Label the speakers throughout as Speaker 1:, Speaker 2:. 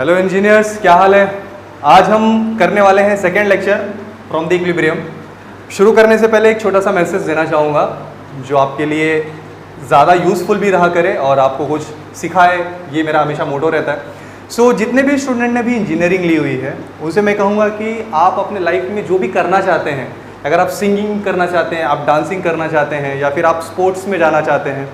Speaker 1: Hello engineers, क्या हाल है। आज हम करने वाले हैं second lecture from the equilibrium. शुरू करने से पहले एक छोटा सा मैसेज देना चाहूँगा जो आपके लिए ज़्यादा यूज़फुल भी रहा करे और आपको कुछ सिखाए, ये मेरा हमेशा मोटो रहता है। जितने भी स्टूडेंट ने भी इंजीनियरिंग ली हुई है उनसे मैं कहूँगा कि आप अपने लाइफ में जो भी करना चाहते हैं, अगर आप सिंगिंग करना चाहते हैं, आप डांसिंग करना चाहते हैं, या फिर आप स्पोर्ट्स में जाना चाहते हैं,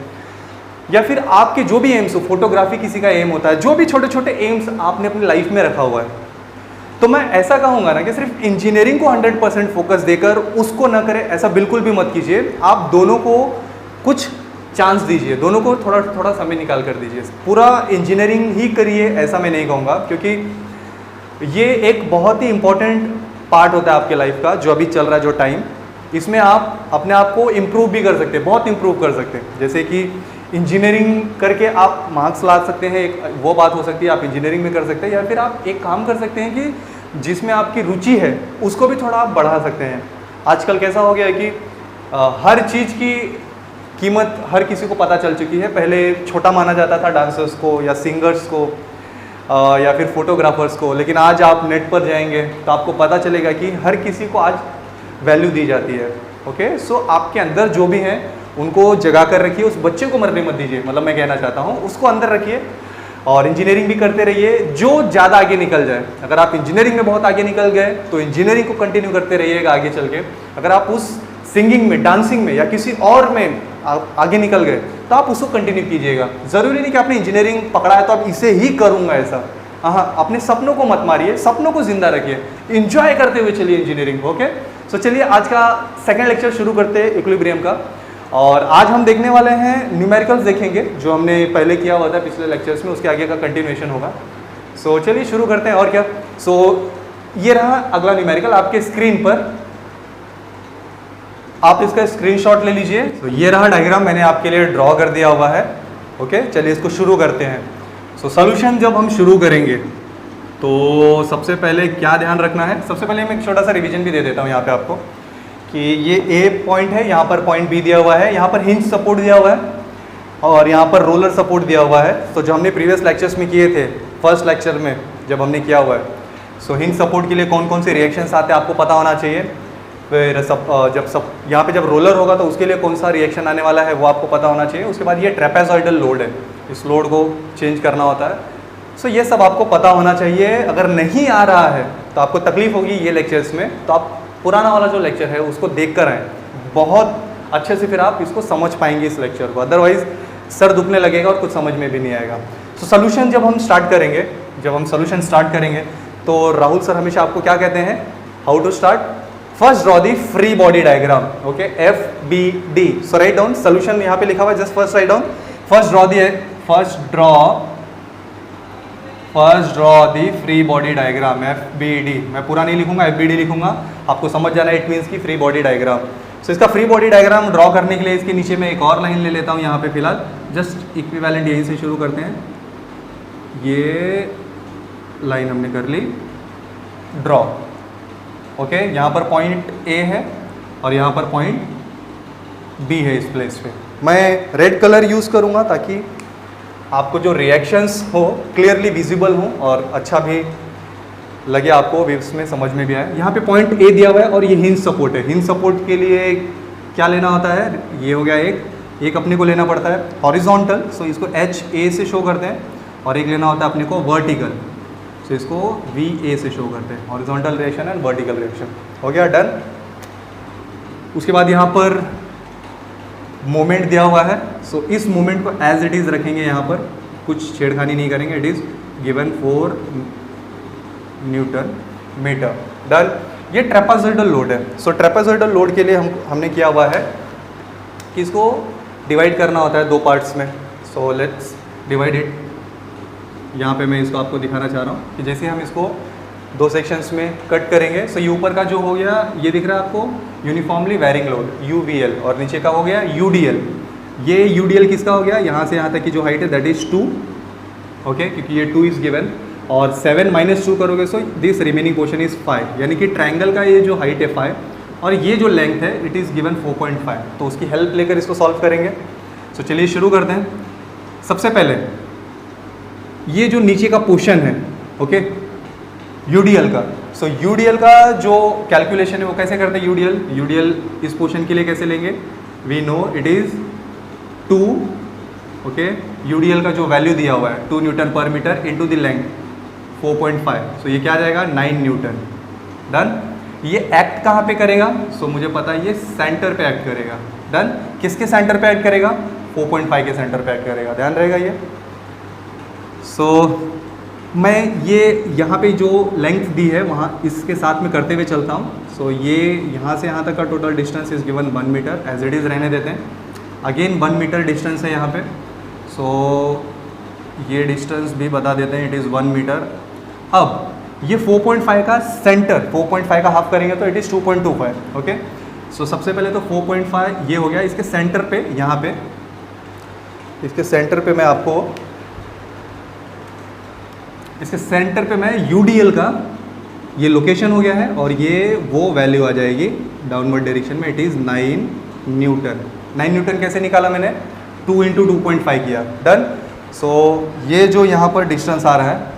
Speaker 1: या फिर आपके जो भी एम्स हो, फोटोग्राफी किसी का एम होता है, जो भी छोटे छोटे एम्स आपने अपनी लाइफ में रखा हुआ है, तो मैं ऐसा कहूँगा ना कि सिर्फ इंजीनियरिंग को 100% फोकस देकर उसको ना करें, ऐसा बिल्कुल भी मत कीजिए। आप दोनों को कुछ चांस दीजिए, दोनों को थोड़ा थोड़ा समय निकाल कर दीजिए। पूरा इंजीनियरिंग ही करिए ऐसा मैं नहीं कहूँगा, क्योंकि ये एक बहुत ही इम्पोर्टेंट पार्ट होता है आपके लाइफ का जो अभी चल रहा है, जो टाइम, इसमें आप अपने आप को इम्प्रूव भी कर सकते हैं, बहुत इम्प्रूव कर सकते हैं। जैसे कि इंजीनियरिंग करके आप मार्क्स ला सकते हैं, एक वो बात हो सकती है, आप इंजीनियरिंग में कर सकते हैं, या फिर आप एक काम कर सकते हैं कि जिसमें आपकी रुचि है उसको भी थोड़ा आप बढ़ा सकते हैं। आजकल कैसा हो गया है कि हर चीज़ की कीमत हर किसी को पता चल चुकी है। पहले छोटा माना जाता था डांसर्स को या सिंगर्स को या फिर फोटोग्राफर्स को, लेकिन आज आप नेट पर जाएंगे तो आपको पता चलेगा कि हर किसी को आज वैल्यू दी जाती है। ओके, सो आपके अंदर जो भी हैं उनको जगा कर रखिए, उस बच्चे को मरने मत दीजिए, मतलब मैं कहना चाहता हूँ उसको अंदर रखिए और इंजीनियरिंग भी करते रहिए जो ज़्यादा आगे निकल जाए। अगर आप इंजीनियरिंग में बहुत आगे निकल गए तो इंजीनियरिंग को कंटिन्यू करते रहिएगा आगे चल के। अगर आप उस सिंगिंग में, डांसिंग में या किसी और में आप आगे निकल गए तो आप उसको कंटिन्यू कीजिएगा। ज़रूरी नहीं कि आपने इंजीनियरिंग पकड़ा है तो आप इसे ही करूँगा, ऐसा हाँ, अपने सपनों को मत मारिए, सपनों को जिंदा रखिए, इंजॉय करते हुए चलिए इंजीनियरिंग। ओके, सो चलिए आज का सेकेंड लेक्चर शुरू करते हैं इक्विलिब्रियम का। और आज हम देखने वाले हैं न्यूमेरिकल्स देखेंगे, जो हमने पहले किया हुआ था पिछले लेक्चर्स में, उसके आगे का कंटिन्यूएशन होगा। सो चलिए शुरू करते हैं। और क्या, ये रहा अगला न्यूमेरिकल आपके स्क्रीन पर, आप इसका स्क्रीनशॉट ले लीजिए। ये रहा डायग्राम, मैंने आपके लिए ड्रॉ कर दिया हुआ है। ओके, चलिए इसको शुरू करते हैं। सॉल्यूशन जब हम शुरू करेंगे तो सबसे पहले क्या ध्यान रखना है, सबसे पहले मैं एक छोटा सा रिवीजन भी दे देता हूँ यहाँ पे आपको कि ये ए पॉइंट है, यहाँ पर पॉइंट बी दिया हुआ है, यहाँ पर हिंज सपोर्ट दिया हुआ है और यहाँ पर रोलर सपोर्ट दिया हुआ है। तो जो हमने प्रीवियस लेक्चर्स में किए थे, फर्स्ट लेक्चर में जब हमने किया हुआ है, हिंज सपोर्ट के लिए कौन कौन से रिएक्शंस आते हैं आपको पता होना चाहिए। फिर यहाँ पे जब रोलर होगा तो उसके लिए कौन सा रिएक्शन आने वाला है वो आपको पता होना चाहिए। उसके बाद ये ट्रेपेजॉइडल लोड है, इस लोड को चेंज करना होता है। ये सब आपको पता होना चाहिए। अगर नहीं आ रहा है तो आपको तकलीफ होगी ये लेक्चर्स में, तो आप पुराना वाला जो लेक्चर है उसको देख कर आएँ, बहुत अच्छे से फिर आप इसको समझ पाएंगे इस लेक्चर को, अदरवाइज सर दुखने लगेगा और कुछ समझ में भी नहीं आएगा। सोल्यूशन जब हम स्टार्ट करेंगे, जब हम सोल्यूशन स्टार्ट करेंगे तो राहुल सर हमेशा आपको क्या कहते हैं, how to start, first draw the free body diagram. Okay, FBD। So write down, solution यहाँ पे लिखा हुआ है, just first write down, first draw the free body diagram, FBD। मैं पूरा नहीं लिखूंगा, FBD लिखूंगा, आपको समझ जाना है, इट मीन्स की फ्री बॉडी डायग्राम। इसका फ्री बॉडी डायग्राम ड्रॉ करने के लिए इसके नीचे में एक और लाइन ले लेता हूँ यहाँ पे फिलहाल, जस्ट इक्विवेलेंट यहीं से शुरू करते हैं। ये लाइन हमने कर ली ड्रॉ। ओके, यहाँ पर पॉइंट A है और यहाँ पर पॉइंट B है। इस प्लेस पे मैं रेड कलर यूज़ करूँगा ताकि आपको जो रिएक्शंस हो क्लियरली विजिबल हो और अच्छा भी लगे, आपको इसमें समझ में भी आए। यहाँ पे पॉइंट A दिया हुआ है और ये हिंज सपोर्ट है। हिंज सपोर्ट के लिए क्या लेना होता है, ये हो गया एक अपने को लेना पड़ता है हॉरिजॉन्टल, इसको HA से शो करते हैं, और एक लेना होता है अपने को वर्टिकल, इसको VA से शो करते हैं, horizontal reaction and vertical reaction. हो गया, डन। उसके बाद यहाँ पर मोमेंट दिया हुआ है, इस मोमेंट को एज इट इज़ रखेंगे, यहाँ पर कुछ छेड़खानी नहीं करेंगे, it is given 4 newton metre. Done. ये ट्रेपेजॉइडल लोड है। ट्रेपेजॉइडल लोड के लिए हमने किया हुआ है कि इसको डिवाइड करना होता है दो पार्ट्स में। Let's divide it. यहाँ पे मैं इसको आपको दिखाना चाह रहा हूँ कि जैसे हम इसको दो सेक्शंस में कट करेंगे, ये ऊपर का जो हो गया, ये दिख रहा है आपको यूनिफॉर्मली वेरिंग लोड UVL, और नीचे का हो गया UDL। ये UDL किसका हो गया, यहाँ से यहाँ तक की जो हाइट है दैट इज़ 2। ओके, क्योंकि ये 2 इज़ गिवन, और 7 - 2 करोगे दिस रिमेनिंग पोर्शन इज़ 5, यानी कि ट्रायंगल का ये जो हाइट है 5 और ये जो लेंथ है इट इज़ गिवन 4.5। तो उसकी हेल्प लेकर इसको सॉल्व करेंगे। चलिए शुरू करते हैं। सबसे पहले ये जो नीचे का पोर्शन है ओके, यूडीएल का। सो यूडीएल का जो कैलकुलेशन है वो कैसे करते हैं? यूडीएल इस पोर्शन के लिए कैसे लेंगे? We know it is 2, okay, UDL का जो वैल्यू दिया हुआ है 2 न्यूटन पर metre into the length 4.5, so ये क्या आ जाएगा? 9 न्यूटन। डन। ये एक्ट कहाँ पे करेगा? सो मुझे पता है ये सेंटर पे एक्ट करेगा। डन। किसके सेंटर पे एक्ट करेगा? 4.5 के सेंटर पे एक्ट करेगा, ध्यान रहेगा ये। सो मैं ये यहाँ पे जो लेंथ दी है वहाँ इसके साथ में करते हुए चलता हूँ। सो ये यहाँ से यहाँ तक का total distance is given 1 metre, as it is रहने देते हैं। अगेन 1 मीटर डिस्टेंस है यहाँ पे। सो ये डिस्टेंस भी बता देते हैं, इट इज़ 1 मीटर। अब ये 4.5 का सेंटर, 4.5 का हाफ करेंगे तो इट इज़ 2.25, ओके। सो सबसे पहले तो 4.5 ये हो गया। इसके सेंटर पे, यहाँ पे इसके सेंटर पे मैं आपको, इसके सेंटर पे मैं यूडीएल का ये लोकेशन हो गया है और ये वो वैल्यू आ जाएगी डाउनवर्ड डायरेक्शन में, इट इज़ 9 न्यूटन। 9 न्यूटन कैसे निकाला मैंने? 2 इंटू 2.5 किया। डन। सो ये जो यहाँ पर डिस्टेंस आ रहा है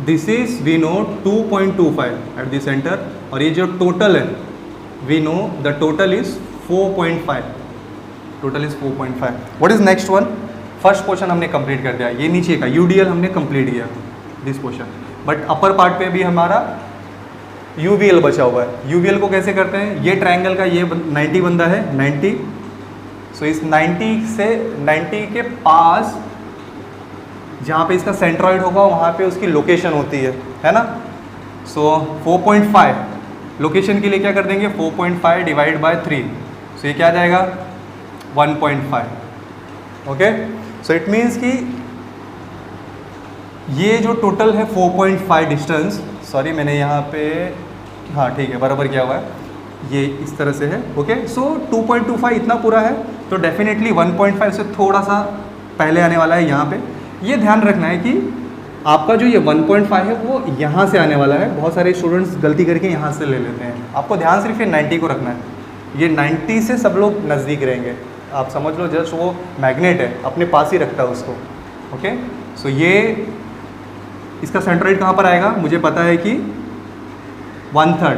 Speaker 1: this is we know 2.25 at the centre, और ये जो टोटल है we know the total is 4.5, total is 4.5। What is next one? First portion हमने कंप्लीट कर दिया, ये नीचे का यूडीएल हमने कंप्लीट किया this portion, but upper part पे भी हमारा यूवीएल बचा हुआ है। यूवीएल को कैसे करते हैं? ये ट्रायंगल का ये 90 बंदा है, 90। सो इस 90 से 90 के पास जहाँ पे इसका सेंट्रॉइड होगा वहाँ पे उसकी लोकेशन होती है ना। सो 4.5 लोकेशन के लिए क्या कर देंगे? 4.5 डिवाइड बाय 3, सो ये क्या आ जाएगा? 1.5, ओके। सो इट मीन्स कि ये जो टोटल है 4.5 डिस्टेंस, सॉरी मैंने यहाँ पे, हाँ ठीक है बराबर किया हुआ है, ये इस तरह से है, ओके। सो 2.25 इतना पूरा है, तो डेफिनेटली 1.5 से थोड़ा सा पहले आने वाला है यहाँ पे। ये ध्यान रखना है कि आपका जो ये 1.5 है वो यहाँ से आने वाला है। बहुत सारे स्टूडेंट्स गलती करके यहाँ से ले लेते हैं, आपको ध्यान सिर्फ ये 90 को रखना है। ये 90 से सब लोग नज़दीक रहेंगे, आप समझ लो जस्ट वो मैग्नेट है, अपने पास ही रखता है उसको, ओके। सो ये इसका सेंट्रॉइड कहाँ पर आएगा? मुझे पता है कि 1/3,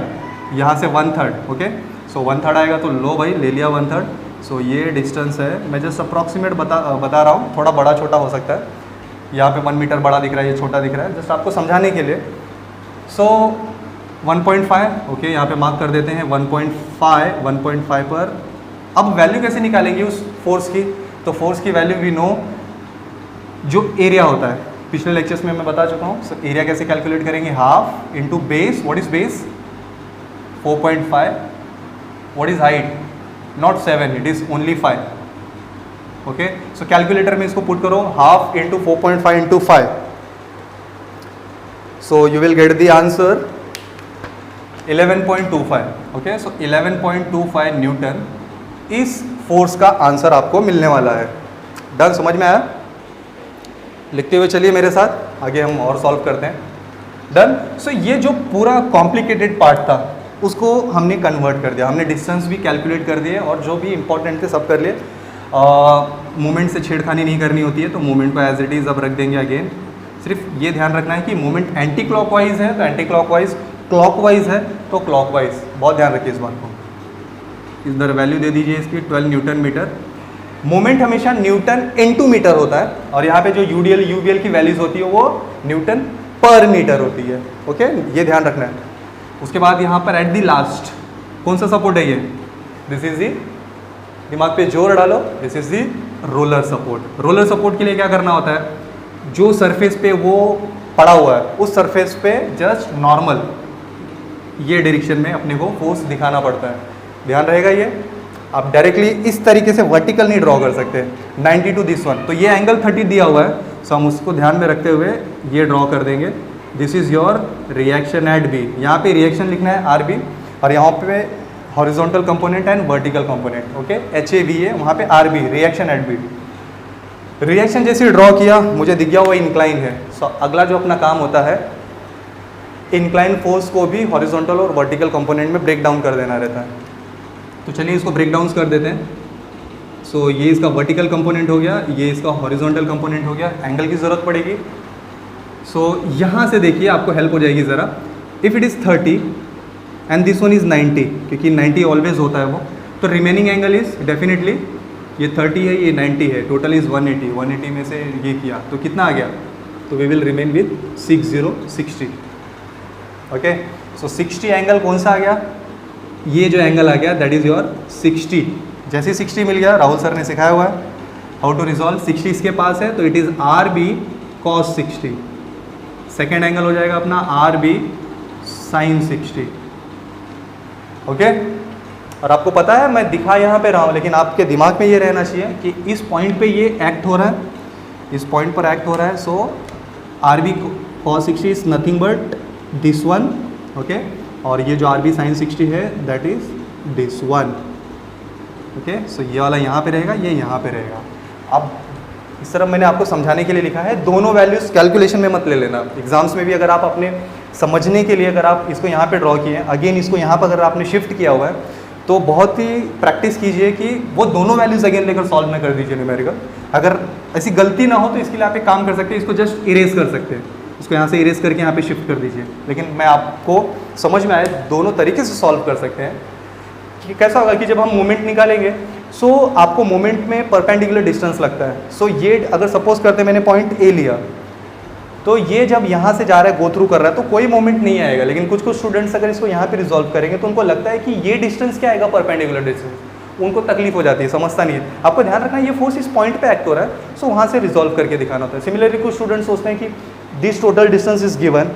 Speaker 1: यहाँ से 1/3, ओके। सो 1/3 आएगा, तो लो भाई ले लिया 1/3। सो ये डिस्टेंस है, मैं जस्ट अप्रॉक्सीमेट बता रहा हूँ, थोड़ा बड़ा छोटा हो सकता है। यहाँ पे 1 मीटर बड़ा दिख रहा है, ये छोटा दिख रहा है, जस्ट आपको समझाने के लिए। सो 1.5, ओके, यहाँ पे मार्क कर देते हैं 1.5 पर। अब वैल्यू कैसे निकालेंगे उस फोर्स की? तो फोर्स की वैल्यू वी नो जो एरिया होता है, पिछले लेक्चर्स में मैं बता चुका हूँ। सो एरिया कैसे कैलकुलेट करेंगे? Half into base. What is base? 4.5। What is height? Not 7, it is only 5, okay. So calculator में इसको पुट करो, half into 4.5 into 5, so you will get the answer 11.25, okay. So 11.25 Newton इस force का answer आपको मिलने वाला है। Done, समझ में आया? लिखते हुए चलिए मेरे साथ, आगे हम और सॉल्व करते हैं। डन। सो ये जो पूरा कॉम्प्लिकेटेड पार्ट था उसको हमने कन्वर्ट कर दिया, हमने डिस्टेंस भी कैलकुलेट कर दिए और जो भी इंपॉर्टेंट थे सब कर लिए। मूवमेंट से छेड़खानी नहीं करनी होती है, तो मूवमेंट को एज इट इज़ अब रख देंगे अगेन। सिर्फ ये ध्यान रखना है कि मूवमेंट एंटी क्लॉकवाइज है तो एंटी क्लॉकवाइज, क्लॉकवाइज है तो क्लॉकवाइज, बहुत ध्यान रखिए इस बात को। इधर वैल्यू दे दीजिए इसकी 12 न्यूटन मीटर। मोमेंट हमेशा न्यूटन इनटू मीटर होता है, और यहाँ पे जो यूडीएल यूवीएल की वैल्यूज होती है वो न्यूटन पर मीटर होती है, ओके। ये ध्यान रखना है। उसके बाद यहाँ पर एट दी लास्ट कौन सा सपोर्ट है? ये दिस इज दी, दिमाग पे जोर डालो, this is the roller support. Roller support के लिए क्या करना होता है? जो सरफेस पे वो पड़ा हुआ है उस सरफेस पे जस्ट नॉर्मल ये डायरेक्शन में अपने को फोर्स दिखाना पड़ता है, ध्यान रहेगा। ये आप डायरेक्टली इस तरीके से वर्टिकल नहीं ड्रॉ कर सकते। 90 टू दिस वन, तो ये एंगल 30 दिया हुआ है, सो हम उसको ध्यान में रखते हुए ये ड्रॉ कर देंगे। This is your reaction at B, यहाँ पे रिएक्शन लिखना है आर बी, और यहाँ पे horizontal component and vertical component, okay. H A B है, वहाँ पे R B, reaction at B. Reaction जैसे ड्रॉ किया, मुझे दिख गया वो इंक्लाइन है। सो अगला जो अपना काम होता है, इंक्लाइन फोर्स को भी हॉरिजॉन्टल और वर्टिकल कंपोनेंट में ब्रेक डाउन कर देना रहता है। तो चलिए इसको ब्रेक डाउन कर देते हैं। सो ये इसका वर्टिकल कंपोनेंट हो गया, ये इसका हॉरिजॉन्टल कंपोनेंट हो गया। एंगल की ज़रूरत पड़ेगी, सो यहाँ से देखिए आपको हेल्प हो जाएगी ज़रा। If it is 30 and this one is 90, क्योंकि 90 ऑलवेज होता है वो, तो रिमेनिंग एंगल इज़ डेफिनेटली ये 30 है, ये 90 है, टोटल इज़ 180। 180 में से ये किया तो कितना आ गया, तो we will remain with 60। Okay, so 60 angle कौन सा आ गया, ये जो एंगल आ गया दैट इज़ योर 60। जैसे 60 मिल गया, राहुल सर ने सिखाया हुआ है हाउ टू रिजॉल्व। 60 इसके पास है तो it is RB cos 60। Second angle हो जाएगा अपना RB sin 60। ओके, और आपको पता है मैं दिखा यहाँ पे रहा हूँ, लेकिन आपके दिमाग में ये रहना चाहिए कि इस पॉइंट पे ये एक्ट हो रहा है, इस पॉइंट पर एक्ट हो रहा है। So RB cos 60 is nothing but this one. Okay, और ये जो RB sin 60 है that is this one. Okay, so ये वाला यहाँ पे रहेगा, ये यहाँ पे रहेगा। अब इस तरह मैंने आपको समझाने के लिए लिखा है, दोनों वैल्यूज़ कैलकुलेशन में मत ले लेना। एग्जाम्स में भी अगर आप अपने समझने के लिए अगर आप इसको यहाँ पे ड्रॉ किए, अगेन इसको यहाँ पर अगर आपने शिफ्ट किया हुआ है, तो बहुत ही प्रैक्टिस कीजिए कि वो दोनों वैल्यूज़ अगेन लेकर सॉल्व में कर दीजिए न्यूमेरिकल। अगर ऐसी गलती ना हो तो इसके लिए आप एक काम कर सकते हैं, इसको जस्ट इरेज कर सकते हैं, इसको यहाँ से इरेज करके यहाँ पे शिफ्ट कर दीजिए। लेकिन मैं आपको समझ में आए दोनों तरीके से सॉल्व कर सकते हैं कि कैसा होगा कि जब हम मोमेंट निकालेंगे, सो आपको मोमेंट में परपेंडिकुलर डिस्टेंस लगता है। सो ये अगर सपोज करते मैंने पॉइंट ए लिया, तो ये जब यहाँ से जा रहा है, गो थ्रू कर रहा है, तो कोई मोमेंट नहीं आएगा। लेकिन कुछ स्टूडेंट्स अगर इसको यहाँ पे रिजॉल्व करेंगे तो उनको लगता है कि ये डिस्टेंस क्या आएगा, परपेंडिकुलर डिस्टेंस, उनको तकलीफ हो जाती है, समझता नहीं है। आपको ध्यान रखना ये फोर्स इस पॉइंट पे एक्ट हो रहा है, सो वहाँ से रिजॉल्व करके दिखाना होता है। सिमिलरली कुछ स्टूडेंट्स सोचते हैं कि this total distance is given,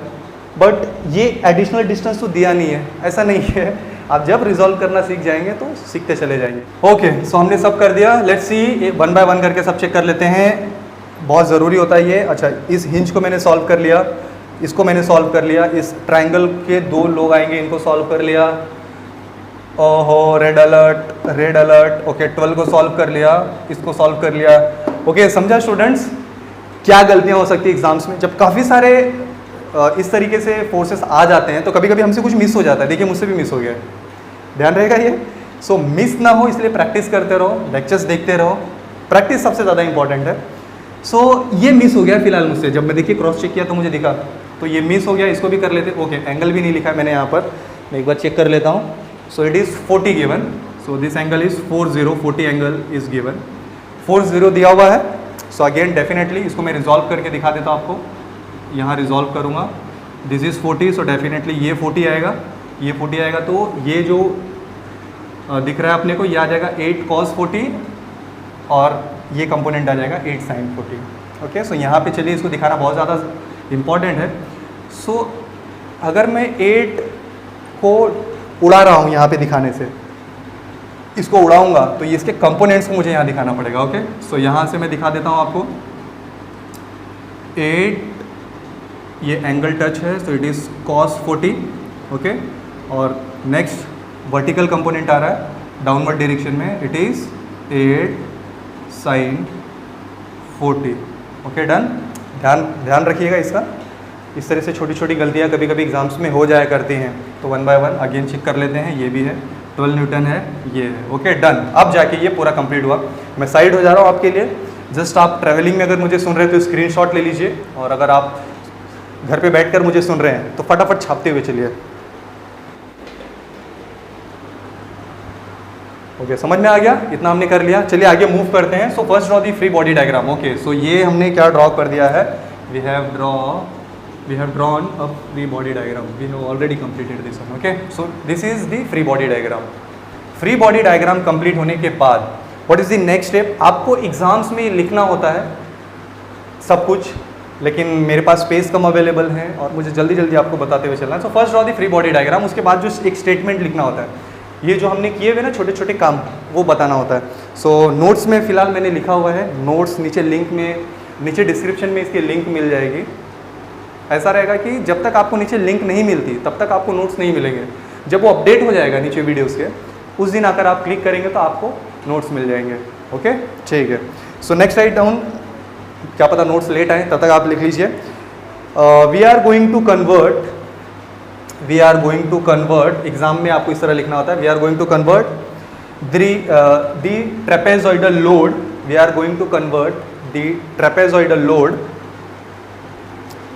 Speaker 1: but ये एडिशनल डिस्टेंस तो दिया नहीं है। ऐसा नहीं है, आप जब रिजॉल्व करना सीख जाएंगे तो सीखते चले जाएंगे। ओके, सो हमने सब कर दिया। Let's see, one by one करके सब चेक कर लेते हैं, बहुत ज़रूरी होता है ये। अच्छा, इस हिंज को मैंने सॉल्व कर लिया, इसको मैंने सॉल्व कर लिया, इस ट्रायंगल के दो लोग आएंगे, इनको सॉल्व कर लिया। ओहो, red alert, red alert. Okay, 12 को सॉल्व कर लिया, इसको सॉल्व कर लिया। ओके, समझा स्टूडेंट्स क्या गलतियाँ हो सकती है एग्जाम्स में। जब काफ़ी सारे इस तरीके से फोर्सेस आ जाते हैं तो कभी कभी हमसे कुछ मिस हो जाता है। देखिए मुझसे भी मिस हो गया, ध्यान रहेगा ये। सो मिस ना हो इसलिए प्रैक्टिस करते रहो, लेक्चर्स देखते रहो, प्रैक्टिस सबसे ज़्यादा इंपॉर्टेंट है। सो ये मिस हो गया फिलहाल मुझसे, जब मैं देखिए क्रॉस चेक किया तो मुझे दिखा, तो ये मिस हो गया, इसको भी कर लेते। ओके, एंगल भी नहीं लिखा है मैंने यहाँ पर, मैं एक बार चेक कर लेता हूँ। So it is 40 given, so this angle is 40 angle is given, 40 दिया हुआ है। सो अगेन डेफिनेटली इसको मैं रिजॉल्व करके दिखा देता हूँ आपको, यहाँ रिजॉल्व करूँगा। दिस इज़ 40, सो डेफिनेटली ये 40 आएगा, ये 40 आएगा। तो ये जो दिख रहा है अपने को, ये आ जाएगा 8 cos 40 और ये कंपोनेंट आ जाएगा 8 sin 40। ओके, सो यहाँ पे चलिए इसको दिखाना बहुत ज़्यादा इम्पॉर्टेंट है। सो अगर मैं 8 को उड़ा रहा हूँ यहाँ पे दिखाने से, इसको उड़ाऊंगा तो ये इसके कंपोनेंट्स को मुझे यहाँ दिखाना पड़ेगा। ओके, सो यहाँ से मैं दिखा देता हूँ आपको। 8 ये एंगल टच है, so it is cos 40। Okay, और नेक्स्ट वर्टिकल कंपोनेंट आ रहा है डाउनवर्ड डायरेक्शन में, it is 8 sin 40। Okay, done. ध्यान रखिएगा इसका। इस तरह से छोटी छोटी गलतियाँ कभी कभी एग्जाम्स में हो जाया करती हैं, तो one by one again check कर लेते हैं। ये भी है 12 न्यूटन है, ये है। Okay, done. अब जाके ये पूरा कंप्लीट हुआ। मैं साइड हो जा रहा हूँ आपके लिए। जस्ट आप ट्रैवलिंग में अगर मुझे सुन रहे हैं तो स्क्रीनशॉट ले लीजिए, और अगर आप घर पे बैठकर मुझे सुन रहे हैं तो फटाफट छापते हुए चलिए। ओके, समझ में आ गया, इतना हमने कर लिया। चलिए आगे मूव करते हैं। So first draw the free body diagram. Okay, so ये हमने क्या ड्रॉ कर दिया है, we have drawn a free body diagram, we have already completed this one. Okay, so this is the free body diagram. Free body diagram complete होने के बाद what is the next step, आपको exams में लिखना होता है सब कुछ, लेकिन मेरे पास स्पेस कम अवेलेबल है और मुझे जल्दी जल्दी आपको बताते हुए चलना है। सो first draw the free body diagram, उसके बाद जो एक स्टेटमेंट लिखना होता है, ये जो हमने किए हुए ना छोटे छोटे काम, वो बताना होता है। सो नोट्स में फ़िलहाल मैंने लिखा हुआ है, नोट्स नीचे लिंक में, नीचे डिस्क्रिप्शन में इसकी लिंक मिल जाएगी। ऐसा रहेगा कि जब तक आपको नीचे लिंक नहीं मिलती तब तक आपको नोट्स नहीं मिलेंगे। जब वो अपडेट हो जाएगा नीचे वीडियोज़ के, उस दिन आकर आप क्लिक करेंगे तो आपको नोट्स मिल जाएंगे। ओके, ठीक है। सो नेक्स्ट राइट डाउन, क्या पता नोट्स लेट आए, तब तक आप लिख लीजिए। We are going to convert, exam में आपको इस तरह लिखना होता है, we are going to convert the trapezoidal load, we are going to convert the trapezoidal load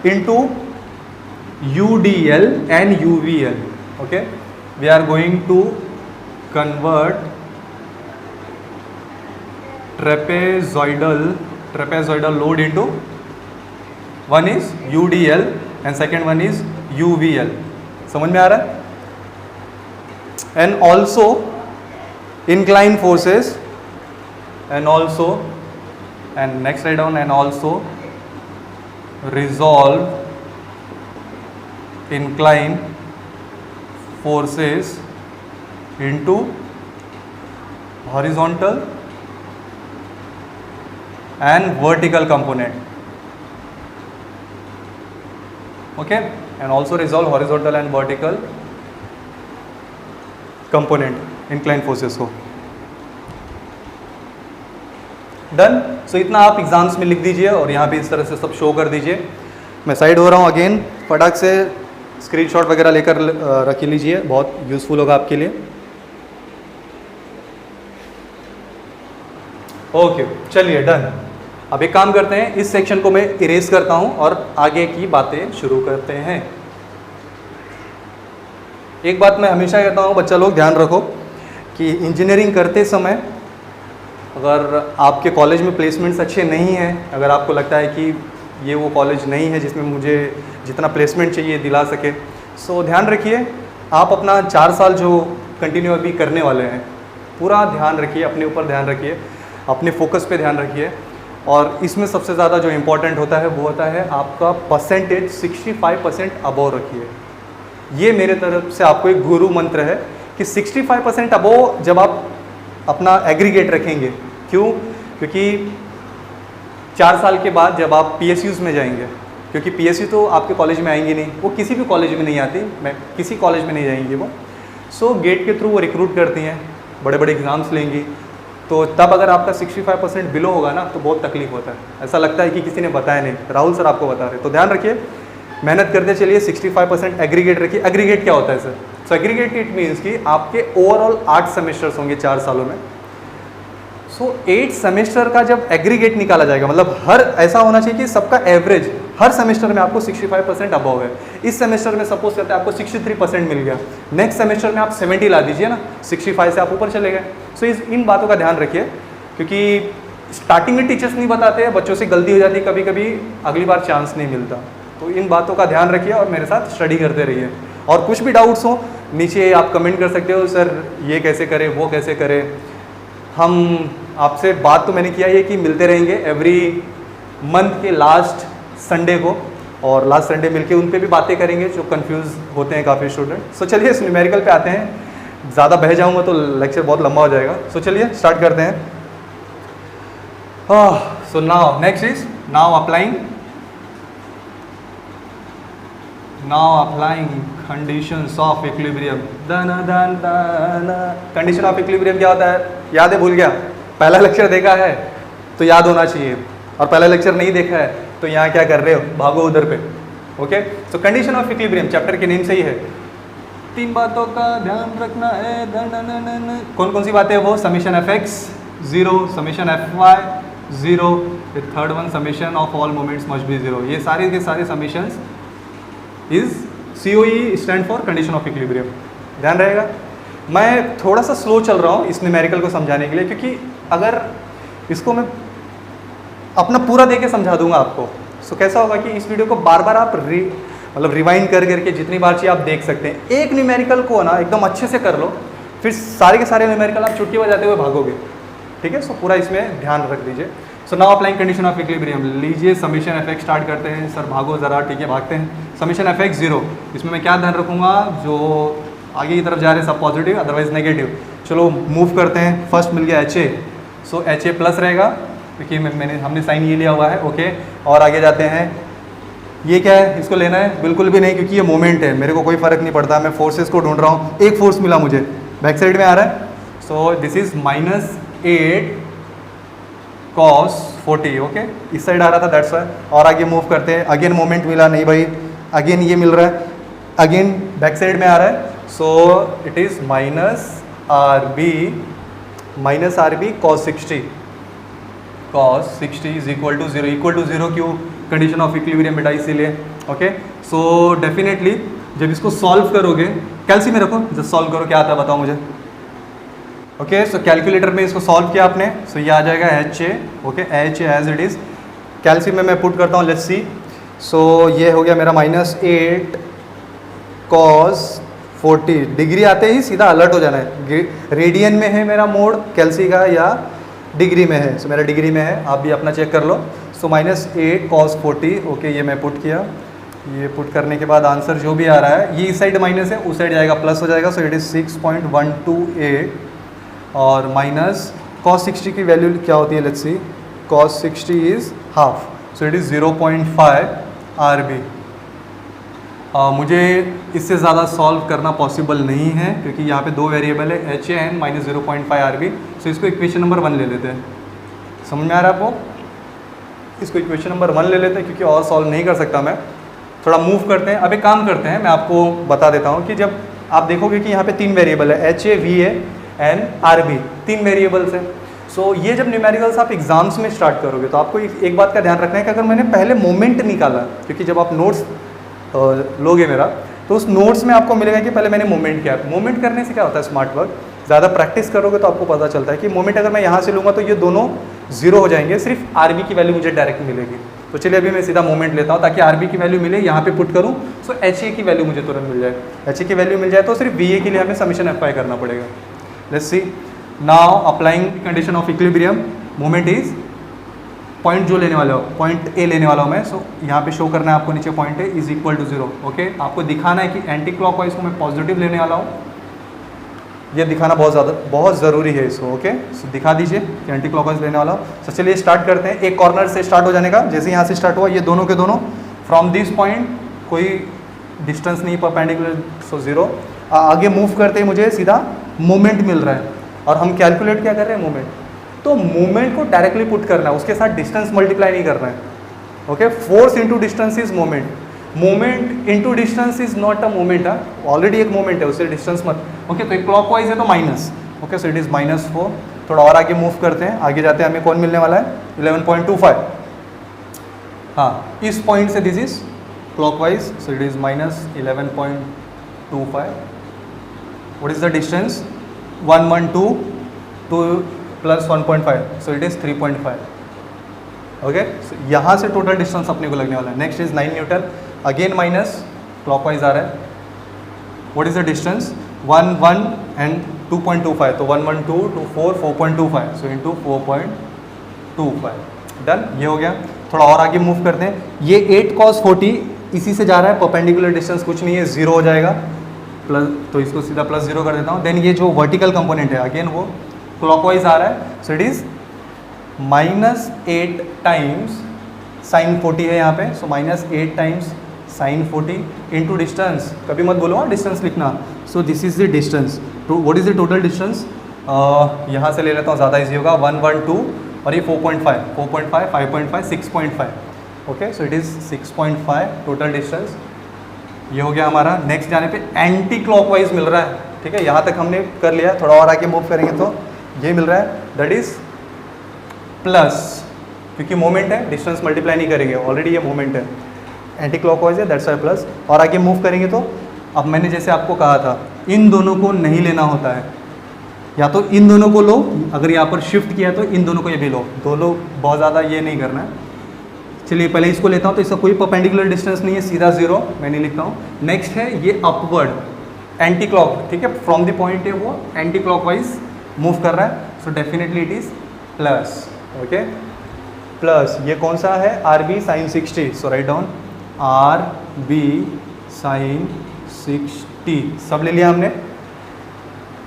Speaker 1: into UDL and UVL. Okay, we are going to convert trapezoidal load into, one is UDL and second one is UVL. समझ में आ रहा है? And also incline forces, and also, and next write down, and also resolve incline forces into horizontal and vertical component. Okay, and also resolve horizontal and vertical component inclined forces को. Done. सो इतना आप exams में लिख दीजिए और यहाँ पे इस तरह से सब शो कर दीजिए. मैं साइड हो रहा हूँ अगेन, फटाक से स्क्रीनशॉट वगैरह लेकर रख लीजिए, बहुत यूजफुल होगा आपके लिए. ओके, चलिए डन. अब एक काम करते हैं, इस सेक्शन को मैं इरेज करता हूं और आगे की बातें शुरू करते हैं. एक बात मैं हमेशा कहता हूं, बच्चा लोग ध्यान रखो कि इंजीनियरिंग करते समय अगर आपके कॉलेज में प्लेसमेंट्स अच्छे नहीं हैं, अगर आपको लगता है कि ये वो कॉलेज नहीं है जिसमें मुझे जितना प्लेसमेंट चाहिए दिला सके, सो ध्यान रखिए आप अपना 4 साल जो कंटिन्यू अभी करने वाले हैं पूरा ध्यान रखिए, अपने ऊपर ध्यान रखिए, अपने फोकस पे ध्यान रखिए. और इसमें सबसे ज़्यादा जो इम्पोर्टेंट होता है वो होता है आपका परसेंटेज 65% अबोव रखिए. ये मेरे तरफ से आपको एक गुरु मंत्र है कि 65% अबोव जब आप अपना एग्रीगेट रखेंगे. क्यों? क्योंकि 4 साल के बाद जब आप PSUs में जाएंगे, क्योंकि PSU तो आपके कॉलेज में आएंगी नहीं, वो किसी भी कॉलेज में नहीं आती, मैं किसी कॉलेज में नहीं जाएंगी वो. सो गेट के थ्रू वो रिक्रूट करती हैं, बड़े बड़े एग्ज़ाम्स लेंगी, तो तब अगर आपका 65% बिलो होगा ना तो बहुत तकलीफ होता है. ऐसा लगता है कि किसी ने बताया नहीं, राहुल सर आपको बता रहे. तो ध्यान रखिए, मेहनत करते चलिए, 65% एग्रीगेट रखिए. एग्रीगेट क्या होता है sir? So aggregate it means कि आपके ओवरऑल 8 सेमेस्टर्स होंगे 4 सालों में. सो 8 सेमेस्टर का जब एग्रीगेट निकाला जाएगा, मतलब हर ऐसा होना चाहिए कि सबका एवरेज हर सेमेस्टर में आपको 65% अबव है. इस सेमेस्टर में सपोज करते हैं आपको 63% मिल गया, नेक्स्ट सेमेस्टर में आप 70 ला दीजिए ना, 65 से आप ऊपर चले गए. सो इन बातों का ध्यान रखिए, क्योंकि स्टार्टिंग में टीचर्स नहीं बताते हैं, बच्चों से गलती हो जाती है, कभी कभी अगली बार चांस नहीं मिलता. तो इन बातों का ध्यान रखिए और मेरे साथ स्टडी करते रहिए. और कुछ भी डाउट्स हो नीचे आप कमेंट कर सकते हो, सर ये कैसे करें, वो कैसे करें. हम आपसे बात तो मैंने किया है कि मिलते रहेंगे एवरी मंथ के लास्ट संडे को, और लास्ट संडे मिलके उन पे भी बातें करेंगे जो कंफ्यूज होते हैं काफ़ी स्टूडेंट. सो चलिए इस न्यूमेरिकल पे आते हैं, ज़्यादा बह जाऊंगा तो लेक्चर बहुत लंबा हो जाएगा. सो चलिए स्टार्ट करते हैं. So now next is now applying conditions of equilibrium. Condition of equilibrium क्या होता है? याद है? भूल गया? पहला लेक्चर देखा है तो याद होना चाहिए, और पहला लेक्चर नहीं देखा है तो यहाँ क्या कर रहे हो, भागो उधर पे. Okay, so condition of equilibrium chapter के नेम से ही है. 3 बातों का ध्यान रखना है. कौन कौन सी बातें? वो summation fx 0, summation fy 0, third one summation of all moments must be 0. ये सारे के सारे summations is COE stand for condition of equilibrium. ध्यान रहेगा. मैं थोड़ा सा स्लो चल रहा हूँ इस न्यूमेरिकल को समझाने के लिए, क्योंकि अगर इसको मैं अपना पूरा दे के समझा दूंगा आपको, सो कैसा होगा कि इस वीडियो को बार बार आप रिवाइंड कर करके जितनी बार चाहिए आप देख सकते हैं. एक न्यूमेरिकल को ना एकदम अच्छे से कर लो, फिर सारे के सारे न्यूमेरिकल आप चुटकी बजाते हुए भागोगे. ठीक है, सो पूरा इसमें ध्यान रख दीजिए. So now applying condition of equilibrium. लीजिए समीशन fx स्टार्ट करते हैं. सर भागो ज़रा, ठीक है भागते हैं. समीशन fx 0, इसमें मैं क्या ध्यान रखूँगा? जो आगे की तरफ जा रहे हैं सब पॉजिटिव, अदरवाइज नेगेटिव. चलो मूव करते हैं. फर्स्ट मिल गया HA, सो HA प्लस रहेगा क्योंकि हमने साइन ये लिया हुआ है. ओके, और आगे जाते हैं. ये क्या है? इसको लेना है? बिल्कुल भी नहीं, क्योंकि ये मोमेंट है, मेरे को कोई फ़र्क नहीं पड़ता. मैं फोर्सेस को ढूंढ रहा हूँ. एक फोर्स मिला मुझे, बैक साइड में आ रहा है. So this is -8 cos 40. Okay, इस साइड आ रहा था, दैट्स वाई. और आगे मूव करते हैं. अगेन मोमेंट मिला नहीं भाई, अगेन ये मिल रहा है, अगेन बैक साइड में आ रहा है. So it is -RB cos 60. cos 60 is equal to 0. Equal to 0 क्यों? कंडीशन ऑफ इक्विलिब्रियम बेटा, इसीलिए. ओके, सो डेफिनेटली जब इसको सॉल्व करोगे, कैलसी में रखो, जब सॉल्व करो क्या आता है बताओ मुझे। ओके, सो कैलकुलेटर में इसको सॉल्व किया आपने, सो ये आ जाएगा HA। Okay, H as it is. Calcy में मैं पुट करता हूँ, लेट्स सी। सो ये हो गया मेरा -8 cos 40। डिग्री आते ही सीधा अलर्ट हो जाना है, रेडियन में है मेरा मोड कैलसी का या डिग्री में है। सो मेरा डिग्री में है, आप भी अपना चेक कर लो। सो -8 cos 40। ओके, ये मैं पुट किया। ये पुट करने के बाद आंसर जो भी आ रहा है, ये इस साइड माइनस है, उस साइड जाएगा प्लस हो जाएगा। सो इट इज़ 6.128 और माइनस cos 60 की वैल्यू क्या होती है, let's see. cos 60 is half, so it is 0.5 RB। मुझे इससे ज़्यादा सॉल्व करना पॉसिबल नहीं है क्योंकि यहाँ पे दो वेरिएबल है, HAN माइनस 0.5 RB। सो इसको इक्वेशन नंबर 1 ले लेते हैं। समझ में आ रहा है आपको? इसको इक्वेशन नंबर 1 ले लेते हैं क्योंकि और सॉल्व नहीं कर सकता मैं। थोड़ा मूव करते हैं। अब एक काम करते हैं, मैं आपको बता देता हूँ कि जब आप देखोगे कि यहाँ पे 3 वेरिएबल है, HA, VA and RB, 3 variables हैं। सो ये जब न्यूमेरिकल्स आप एग्जाम्स में स्टार्ट करोगे तो आपको एक बात का ध्यान रखना है कि अगर मैंने पहले मोमेंट निकाला, क्योंकि जब आप नोट्स लोगे मेरा, तो उस नोट्स में आपको मिलेगा कि पहले मैंने मोमेंट किया। मोमेंट करने से क्या होता है, स्मार्ट वर्क, ज़्यादा प्रैक्टिस करोगे तो आपको पता चलता है कि मोमेंट अगर मैं यहाँ से लूँगा तो ये दोनों 0 हो जाएंगे, सिर्फ RB की वैल्यू मुझे डायरेक्ट मिलेगी। तो चलिए अभी मैं सीधा मोमेंट लेता हूँ ताकि RB की वैल्यू मिले, यहाँ पे पुट करूँ, सो HA की वैल्यू मुझे तुरंत मिल जाए। HA की वैल्यू मिल जाए तो सिर्फ VA के लिए हमें समीशन अप्लाई करना पड़ेगा। Let's see now applying condition of equilibrium. Moment is point जो लेने वाला हो, पॉइंट A लेने वाला हूँ मैं। सो यहाँ पे शो करना है आपको नीचे point A is equal to 0। Okay, आपको दिखाना है कि एंटी क्लॉकवाइज को मैं पॉजिटिव लेने वाला हूँ, ये दिखाना बहुत ज़रूरी है इसको। ओके, सो दिखा दीजिए कि एंटी क्लॉकवाइज लेने वाला हूँ। तो चलिए स्टार्ट करते हैं। एक कॉर्नर से स्टार्ट हो जाने का, जैसे यहाँ से स्टार्ट हुआ, ये दोनों के दोनों फ्रॉम दिस पॉइंट कोई डिस्टेंस नहीं परपेंडिकुलर, सो 0। आगे मूव करते ही मुझे सीधा मोमेंट मिल रहा है और हम कैलकुलेट क्या कर रहे हैं, मोमेंट। तो मोमेंट को डायरेक्टली पुट करना है, उसके साथ डिस्टेंस मल्टीप्लाई नहीं करना है। Okay, force into distance is moment, moment into distance is not a moment. Already एक मोमेंट है, उससे डिस्टेंस मत। ओके, तो एक क्लॉकवाइज है तो minus. Okay, so it is -4। थोड़ा और आगे मूव करते हैं, आगे जाते हैं, हमें कौन मिलने वाला है, 11.25। हाँ, इस पॉइंट से this is clockwise, so it is -11.25। What is the distance, 112 two plus 1.5, so it is 3.5। Okay, यहाँ से टोटल डिस्टेंस अपने को लगने वाला है। Next is 9 newton, again minus, clockwise आ रहा है। What is the distance, 1 and 2.25, तो 112 टू 4, 4.25, सो इंटू 4.25। डन, ये हो गया। थोड़ा और आगे मूव करते हैं। ये 8 cos 40 इसी से जा रहा है, परपेंडिकुलर डिस्टेंस कुछ नहीं है, 0 हो जाएगा, प्लस, तो इसको सीधा +0 कर देता हूँ। देन ये जो वर्टिकल कंपोनेंट है अगेन वो क्लॉकवाइज आ रहा है, so it is -8 times sin 40 है यहाँ पे, so -8 times sin 40 into distance. कभी मत बोलो डिस्टेंस लिखना। So this is the distance. तो what is the total distance, यहाँ से ले लेता हूँ, ज़्यादा इजी होगा। 112 और ये 4.5, 4.5, 5.5, 6.5। Okay, so it is 6.5 total distance. ये हो गया हमारा। नेक्स्ट जाने पे एंटी क्लॉकवाइज मिल रहा है। ठीक है, यहाँ तक हमने कर लिया। थोड़ा और आगे मूव करेंगे तो ये मिल रहा है, दैट इज प्लस, क्योंकि मोमेंट है, डिस्टेंस मल्टीप्लाई नहीं करेंगे, ऑलरेडी ये मोमेंट है, एंटी क्लॉकवाइज है, दैट्स वाई प्लस। और आगे मूव करेंगे तो अब मैंने जैसे आपको कहा था, इन दोनों को नहीं लेना होता है, या तो इन दोनों को लो, अगर यहाँ पर शिफ्ट किया तो इन दोनों को ये भी लो, दोनों बहुत ज़्यादा ये नहीं करना है। चलिए पहले इसको लेता हूँ, तो इसका कोई परपेंडिकुलर डिस्टेंस नहीं है, सीधा 0 मैं नहीं लिखता हूँ। नेक्स्ट है ये अपवर्ड एंटी क्लॉक, ठीक है, फ्रॉम द पॉइंट है वो एंटी क्लॉकवाइज मूव कर रहा है, सो definitely it is plus. Okay, plus ये कौन सा है, RB sin 60, सो राइट डाउन RB sin 60, सब ले लिया हमने।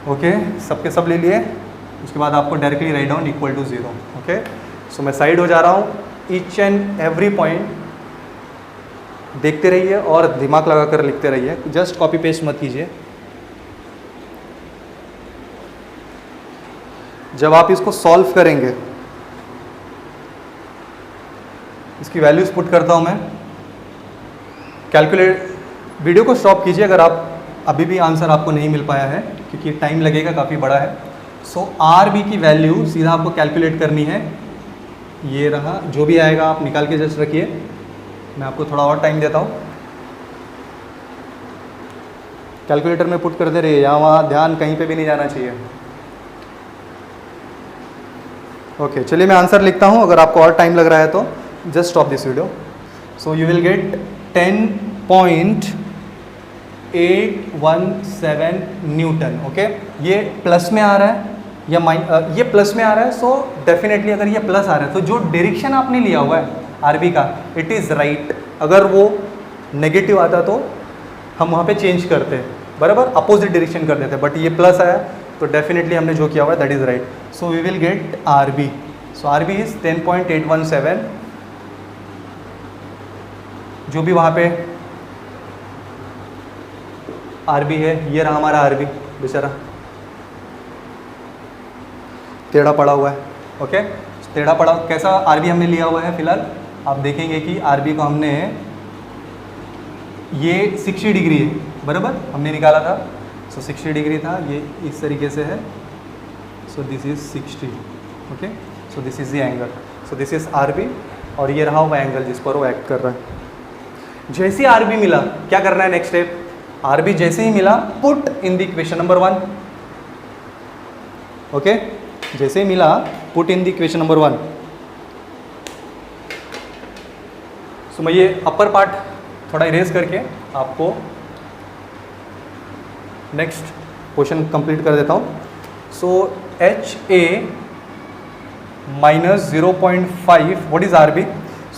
Speaker 1: ओके, सबके सब ले लिए। उसके बाद आपको directly write down equal to 0। Okay, so मैं साइड हो जा रहा हूँ। ईच एंड एवरी पॉइंट देखते रहिए और दिमाग लगा कर लिखते रहिए, जस्ट कॉपी पेस्ट मत कीजिए। जब आप इसको सॉल्व करेंगे, इसकी वैल्यूज पुट करता हूं मैं, कैलकुलेट, वीडियो को स्टॉप कीजिए अगर आप अभी भी आंसर आपको नहीं मिल पाया है, क्योंकि टाइम लगेगा, काफ़ी बड़ा है। सो RB की वैल्यू सीधा आपको कैलकुलेट करनी है। ये रहा, जो भी आएगा आप निकाल के जस्ट रखिए, मैं आपको थोड़ा और टाइम देता हूँ। कैलकुलेटर में पुट करते रहिए, यहाँ वहाँ ध्यान कहीं पे भी नहीं जाना चाहिए। ओके चलिए मैं आंसर लिखता हूँ, अगर आपको और टाइम लग रहा है तो just stop this video. So you will gate 10.817 Newton. Okay ये प्लस में आ रहा है या ये प्लस में आ रहा है, सो डेफिनेटली अगर ये प्लस आ रहा है तो जो डायरेक्शन आपने लिया हुआ है आरबी का इट इज़ राइट। अगर वो नेगेटिव आता तो हम वहाँ पे चेंज करते हैं, बराबर अपोजिट डायरेक्शन कर देते हैं, बट ये प्लस आया तो डेफिनेटली हमने जो किया हुआ है that is right. So we will get R B. So R B is 10.817, जो भी वहाँ पे आर बी है, ये रहा हमारा आर बी, बेचारा टेढ़ा पड़ा हुआ है। ओके टेढ़ा पड़ा, कैसा आर बी हमने लिया हुआ है फिलहाल आप देखेंगे कि आर बी को हमने ये 60 डिग्री है, बराबर हमने निकाला था। सो 60 डिग्री था, ये इस तरीके से है। So this is 60। Okay so this is the angle. So this is R B और ये रहा हुआ एंगल जिस पर वो एक्ट कर रहा है। जैसे ही आर बी मिला क्या करना है नेक्स्ट स्टेप, आर बी जैसे ही मिला put in the equation number 1। Okay जैसे ही मिला put in the equation number 1। सो मैं ये अपर पार्ट थोड़ा इरेज करके आपको नेक्स्ट क्वेश्चन कंप्लीट कर देता हूँ। So H A minus 0.5 what is R B.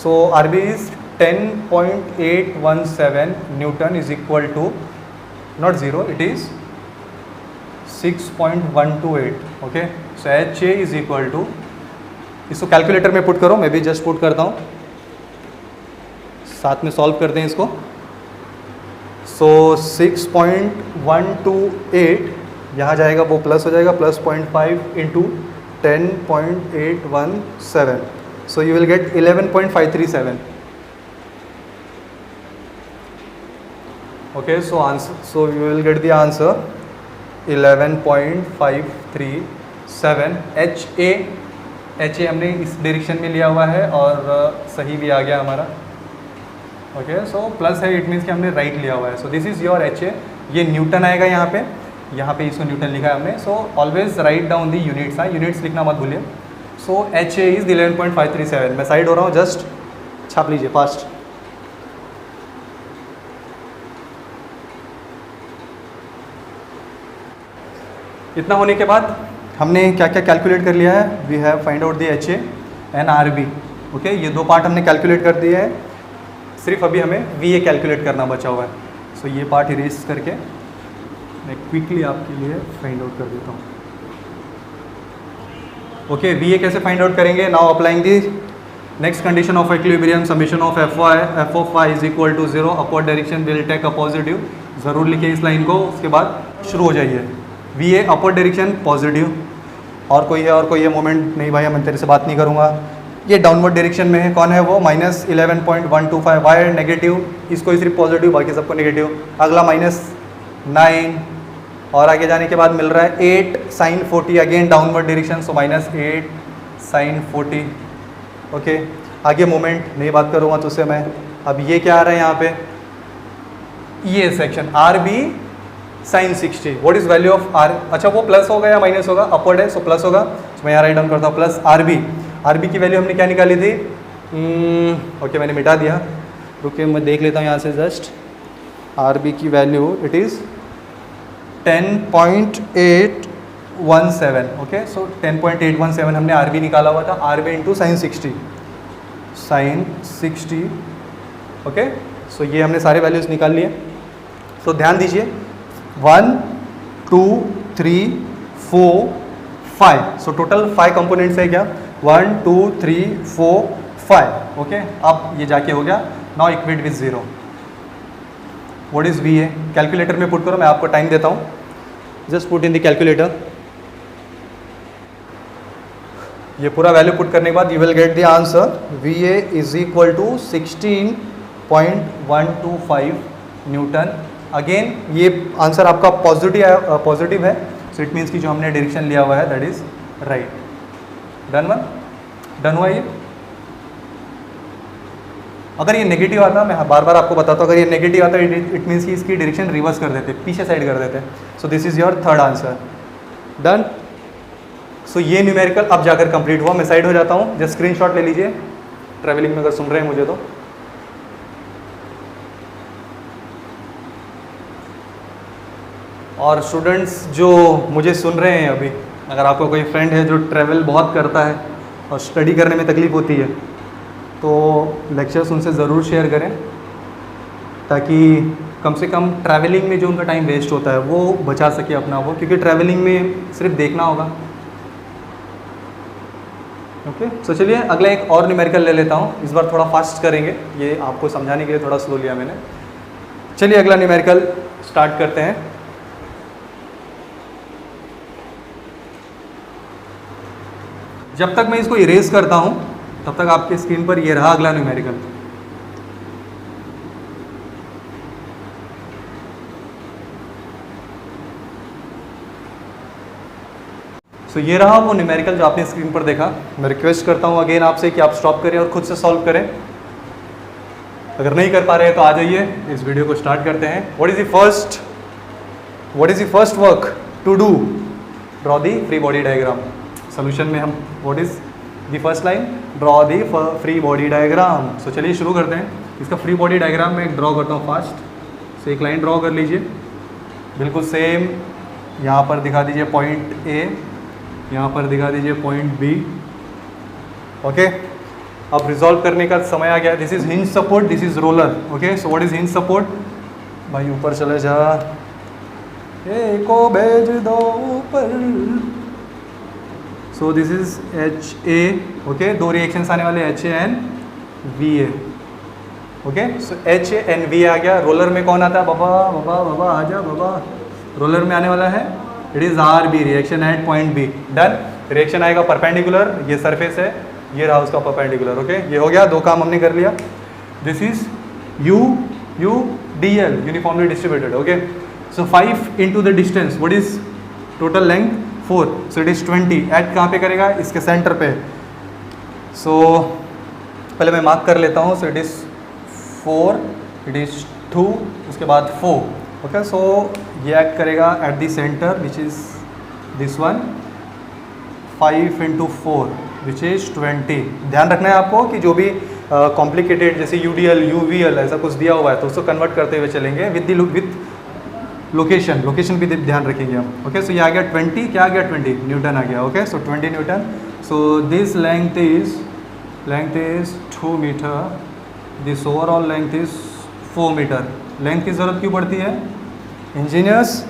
Speaker 1: So R B is 10.817 newton is equal to not zero, it is 6.128। Okay so H A is equal to, इसको calculator में put करो, मैं भी just put करता हूँ, साथ में solve करते हैं इसको। सो 6.128 यहाँ जाएगा वो प्लस हो जाएगा, plus 0.5 into 10.817, so you will gate 11.537। Okay so answer, so you will get the answer 11.537। H A हमने इस डायरेक्शन में लिया हुआ है और सही भी आ गया हमारा। ओके सो प्लस है, इट मीन्स कि हमने राइट लिया हुआ है। So this is your H A, ये न्यूटन आएगा यहाँ पे इसको न्यूटन लिखा है हमने। So always write down the units, हाँ यूनिट्स लिखना मत भूलिए। सो एच ए इज़ 11.537। मैं साइड हो रहा हूँ, जस्ट छाप लीजिए फास्ट। इतना होने के बाद हमने क्या क्या कैलकुलेट कर लिया है, we have find out the H A and R B. Okay ये दो पार्ट हमने कैलकुलेट कर दिए हैं, सिर्फ अभी हमें वी ए कैलकुलेट करना बचा हुआ है। सो ये पार्ट इरेज करके मैं क्विकली आपके लिए फाइंड आउट कर देता हूँ। ओके वी ए कैसे फाइंड आउट करेंगे, now applying the next condition of equilibrium, summation of F of Y is equal to 0, upward direction will take a positive. ज़रूर लिखिए इस लाइन को, उसके बाद शुरू हो जाइए। V A upward direction positive, और कोई है मोमेंट नहीं भाई मैं तेरे से बात नहीं करूँगा, ये डाउनवर्ड डायरेक्शन में है, कौन है वो, माइनस 11.125। वाई नेगेटिव, इसको सिर्फ पॉजिटिव, बाकी सबको नेगेटिव। अगला -9 और आगे जाने के बाद मिल रहा है 8 sin 40, अगेन डाउनवर्ड डायरेक्शन, सो -8 sin 40। ओके आगे मोमेंट नहीं बात करूँगा तुझसे मैं। अब ये क्या आ रहा है यहाँ पे, ये section R B sin 60, what is value of R, अच्छा वो प्लस होगा या माइनस होगा, अपवर्ड है सो प्लस होगा। तो मैं यहाँ राइट डाउन करता हूँ प्लस आर बी की वैल्यू हमने क्या निकाली थी, ओके मैंने मिटा दिया, रुकिए मैं देख लेता हूँ यहाँ से जस्ट। आर बी की value it is 10.817। Okay so 10.817 हमने आर बी निकाला हुआ था, R B into sin 60। Okay so ये हमने सारे वैल्यूज़ निकाल लिए। सो ध्यान दीजिए 1 2 3 4 5, सो टोटल 5 कंपोनेंट्स है क्या, 1 2 3 4 5। ओके अब ये जाके हो गया, now equate with 0। What is V A, calculator में पुट करो, मैं आपको टाइम देता हूँ, just put in the calculator. ये पूरा वैल्यू पुट करने के बाद you will get the answer, V A is equal to 16.125 newton. Again ये आंसर आपका पॉजिटिव है, सो इट मीन्स कि जो हमने डायरेक्शन लिया हुआ है दैट इज राइट। डन हुआ ये। अगर ये नेगेटिव आता, मैं बार बार आपको बताता हूँ, अगर ये नेगेटिव आता इट मीन्स कि इसकी डायरेक्शन रिवर्स कर देते, पीछे साइड कर देते। So this is your third answer. Done. So ये न्यूमेरिकल अब जाकर कंप्लीट हुआ। मैं साइड हो जाता हूँ, जस्ट स्क्रीनशॉट ले लीजिए ट्रैवलिंग में अगर सुन रहे हैं मुझे तो। और स्टूडेंट्स जो मुझे सुन रहे हैं अभी, अगर आपका कोई फ्रेंड है जो ट्रैवल बहुत करता है और स्टडी करने में तकलीफ़ होती है, तो लेक्चर्स उनसे ज़रूर शेयर करें, ताकि कम से कम ट्रैवलिंग में जो उनका टाइम वेस्ट होता है वो बचा सके अपना वो, क्योंकि ट्रैवलिंग में सिर्फ देखना होगा। ओके, सो चलिए अगला एक और न्यूमेरिकल ले लेता हूँ। इस बार थोड़ा फास्ट करेंगे, ये आपको समझाने के लिए थोड़ा स्लो लिया मैंने। चलिए अगला न्यूमेरिकल स्टार्ट करते हैं। जब तक मैं इसको इरेज करता हूँ तब तक आपके स्क्रीन पर ये रहा अगला न्यूमेरिकल। सो ये रहा वो न्यूमेरिकल जो आपने स्क्रीन पर देखा। मैं रिक्वेस्ट करता हूँ अगेन आपसे कि आप स्टॉप करें और खुद से सॉल्व करें। अगर नहीं कर पा रहे हैं तो आ जाइए, इस वीडियो को स्टार्ट करते हैं। What is the first work to do? Draw the free body diagram. Solution में हम what is the first line? Draw the free body diagram. So चलिए शुरू करते हैं। इसका फ्री बॉडी डायग्राम मैं ड्रॉ करता हूँ फास्ट। सो एक लाइन ड्रॉ कर लीजिए, बिल्कुल सेम। यहाँ पर दिखा दीजिए पॉइंट ए, यहाँ पर दिखा दीजिए पॉइंट बी। ओके, अब रिजॉल्व करने का समय आ गया। This is hinge support, this is roller. Okay, so what is hinge support? भाई ऊपर चले जा, को भेज दो ऊपर। So this is H A. Okay, दो रिएक्शंस आने वाले, H A and V A. Okay, so H A and V आ गया। रोलर में कौन आता है? बाबा बाबा बाबा आ जा बाबा। रोलर में आने वाला है, it is R B, reaction at point B. Done. Reaction आएगा परपेंडिकुलर, ये सरफेस है, ये रहा उसका परपेंडिकुलर। ओके, ये हो गया, दो काम हमने कर लिया। This is U U D L, uniformly distributed. Okay, so 5 into the distance, what is total length? 4, so it is 20। At कहाँ पे करेगा? इसके सेंटर पे। सो पहले मैं मार्क कर लेता हूँ। So it is 4, it is 2, उसके बाद 4। ओके, सो ये एक्ट करेगा eight the centre which is this one. 5 into 4 which is 20। ध्यान रखना है आपको कि जो भी कॉम्प्लिकेटेड जैसे यूडीएल यूवीएल ऐसा कुछ दिया हुआ है तो उसको कन्वर्ट करते हुए चलेंगे विद लोकेशन भी ध्यान रखेंगे हम। ओके, सो ये आ गया 20, क्या आ गया? 20 न्यूटन आ गया। Okay, so 20 newton. So this length is 2 metre, this overall length is 4 metre. Length की ज़रूरत क्यों पड़ती है इंजीनियर्स?